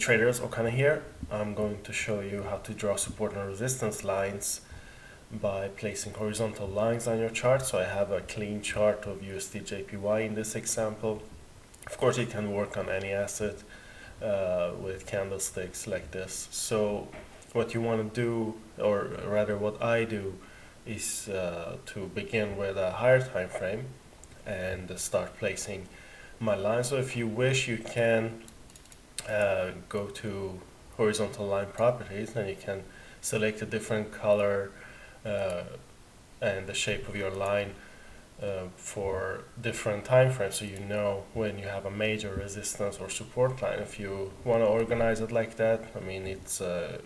Traders Okana here. I'm going to show you how to draw support and resistance lines by placing horizontal lines on your chart. So I have a clean chart of USD JPY in this example. Of course, you can work on any asset with candlesticks like this. So what you want to do, or rather what I do, is to begin with a higher time frame and start placing my line. So if you wish, you can go to horizontal line properties and you can select a different color and the shape of your line for different time frames, so you know when you have a major resistance or support line. If you want to organize it like that, I mean, it's a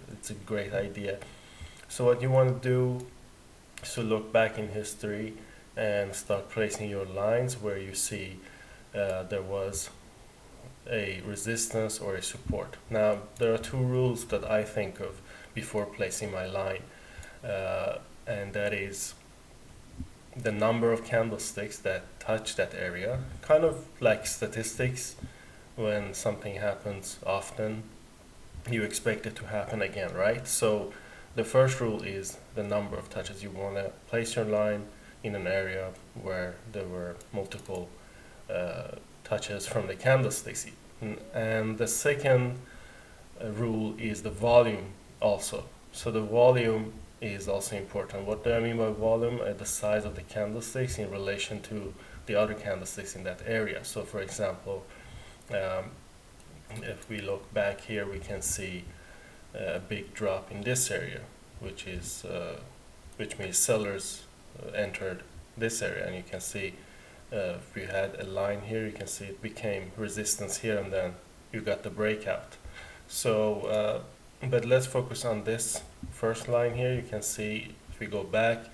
great idea. So what you want to do is to look back in history and start placing your lines where you see there was a resistance or a support. Now, there are two rules that I think of before placing my line, and that is the number of candlesticks that touch that area, kind of like statistics. When something happens often, you expect it to happen again, right? So the first rule is the number of touches. You want to place your line in an area where there were multiple touches from the candlesticks. And the second rule is the volume also. So the volume is also important. What do I mean by volume? The size of the candlesticks in relation to the other candlesticks in that area. So for example, if we look back here, we can see a big drop in this area, which means sellers entered this area, and you can see if we had a line here, you can see it became resistance here, and then you got the breakout. So but let's focus on this first line here. You can see if we go back,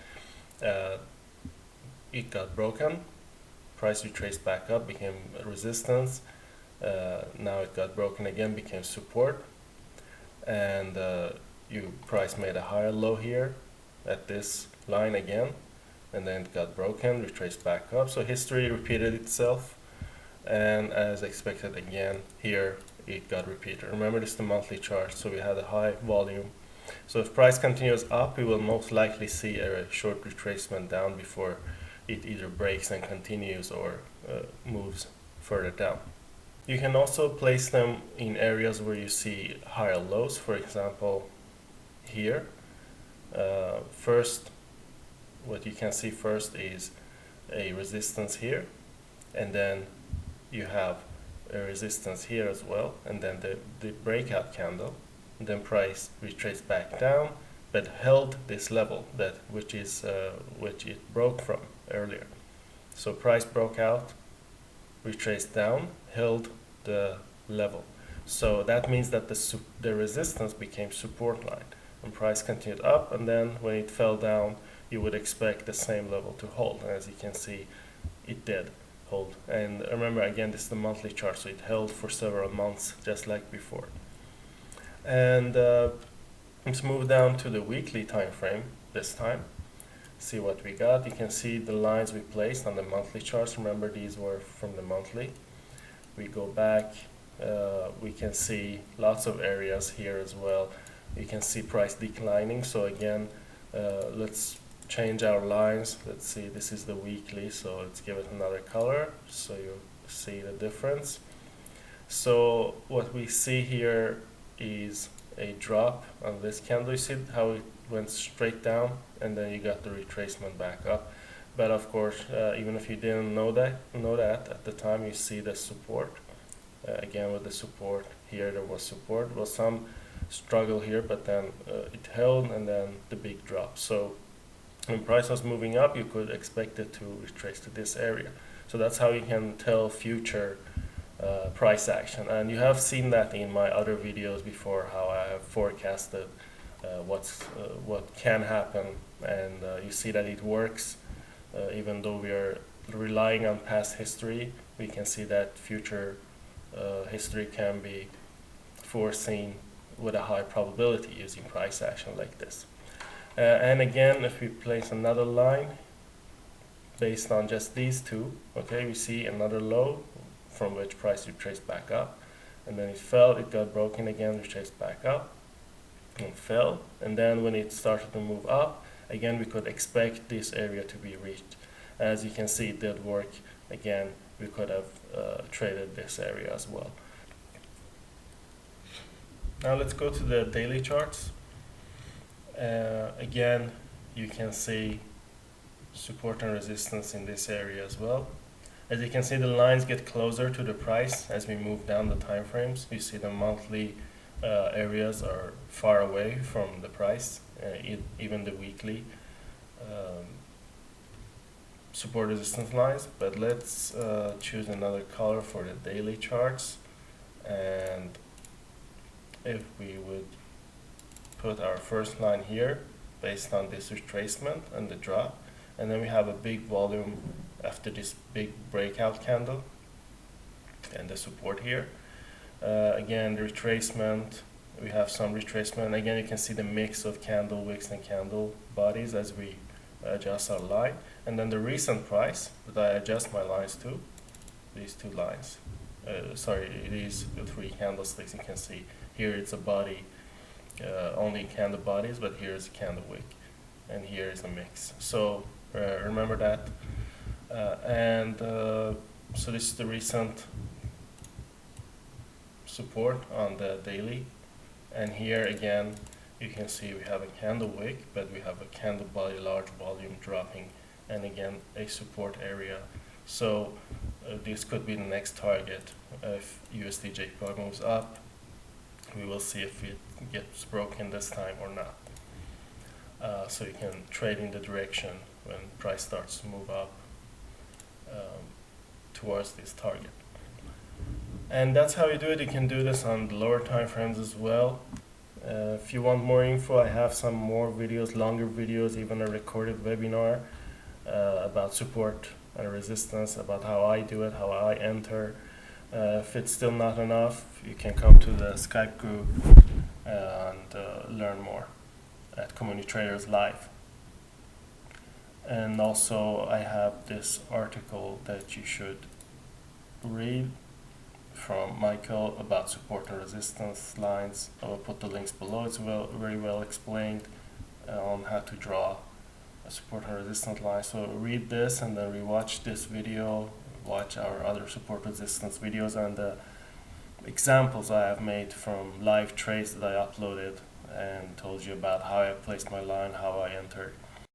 it got broken, price retraced back up, became resistance, now it got broken again, became support, and price made a higher low here at this line again, and then it got broken, retraced back up. So history repeated itself, and as expected again here it got repeated. Remember, this is the monthly chart, so we had a high volume. So if price continues up, we will most likely see a short retracement down before it either breaks and continues or moves further down. You can also place them in areas where you see higher lows. For example, here what you can see first is a resistance here, and then you have a resistance here as well, and then the breakout candle, and then price retraced back down but held this level which it broke from earlier. So price broke out, retraced down, held the level. So that means that the resistance became support line, and price continued up, and then when it fell down, you would expect the same level to hold, and as you can see, it did hold. And remember, again, this is the monthly chart, so it held for several months just like before. And let's move down to the weekly time frame this time. See what we got. You can see the lines we placed on the monthly charts. Remember, these were from the monthly. We go back, we can see lots of areas here as well. You can see price declining. So again, let's change our lines. Let's see, this is the weekly, so let's give it another color so you see the difference. So what we see here is a drop on this candle. You see how it went straight down, and then you got the retracement back up. But of course, even if you didn't know that at the time, you see the support. Again, with the support here, there was support. There was some struggle here, but then it held, and then the big drop. So when price was moving up, you could expect it to retrace to this area. So that's how you can tell future price action. And you have seen that in my other videos before, how I have forecasted what can happen, and you see that it works. Even though we are relying on past history, we can see that future history can be foreseen with a high probability using price action like this. And again, if we place another line based on just these two, okay, we see another low from which price retraced back up, and then it fell, it got broken again, retraced back up, and fell, and then when it started to move up, again we could expect this area to be reached. As you can see, it did work. Again, we could have traded this area as well. Now let's go to the daily charts. Again, you can see support and resistance in this area as well. As you can see, the lines get closer to the price as we move down the time frames. You see the monthly areas are far away from the price, even the weekly support resistance lines. But let's choose another color for the daily charts, and if we would put our first line here based on this retracement and the drop, and then we have a big volume after this big breakout candle and the support here. Again, the retracement, we have some retracement. Again, you can see the mix of candle wicks and candle bodies as we adjust our line. And then the recent price that I adjust my lines to, these two lines. These three candlesticks. You can see here it's a body, only candle bodies, but here is a candle wick, and here is a mix. So remember that. So this is the recent support on the daily, and here again you can see we have a candle wick, but we have a candle body, large volume dropping, and again a support area. So this could be the next target. If USD JPY moves up, we will see if it gets broken this time or not. So you can trade in the direction when price starts to move up towards this target. And that's how you do it. You can do this on the lower time frames as well. If you want more info, I have some more videos, longer videos, even a recorded webinar about support and resistance, about how I do it, how I enter. If it's still not enough, you can come to the Skype group and learn more at communitraders-live. And also I have this article that you should read from Michael about support and resistance lines. I will put the links below. It's very well explained on how to draw a support and resistance line. So read this and then rewatch this video, watch our other support resistance videos and the examples I have made from live trades that I uploaded and told you about how I placed my line, how I entered.